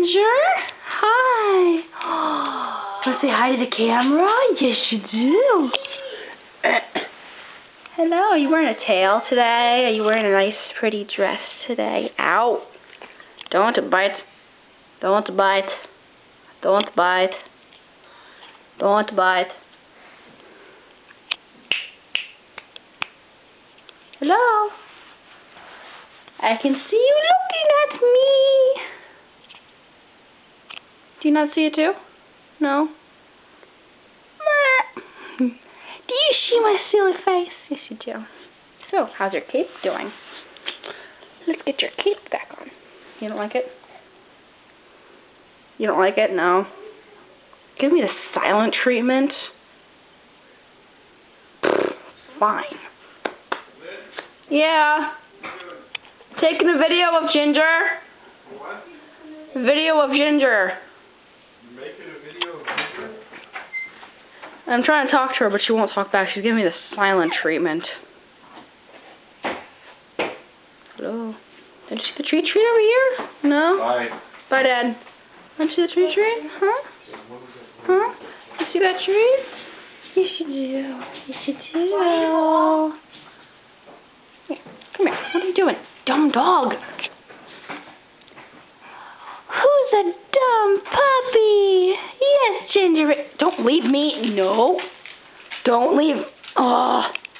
Ginger. Hi. Want to say hi to the camera? Yes, you do. Hello. Are you wearing a tail today? Are you wearing a nice, pretty dress today? Ow. Don't want to bite. Don't want to bite. Don't want to bite. Don't want to bite. Hello. I can see you looking at me. Do you not see it too? No? Do you see my silly face? Yes, you do. So, how's your cape doing? Let's get your cape back on. You don't like it? You don't like it? No. Give me the silent treatment. Fine. Yeah. Taking a video of Ginger. What? Video of Ginger. You're making a video of Ginger? I'm trying to talk to her, but she won't talk back. She's giving me the silent treatment. Hello. Did you see the tree over here? No? Bye. Bye, Dad. Did you see the tree? Huh? Huh? You see that tree? Yes, you do. Yes, you do. Here, come here. What are you doing? Dumb dog. Who's a dumb puppy? Yes, Ginger. Don't leave me. No. Don't leave. Oh.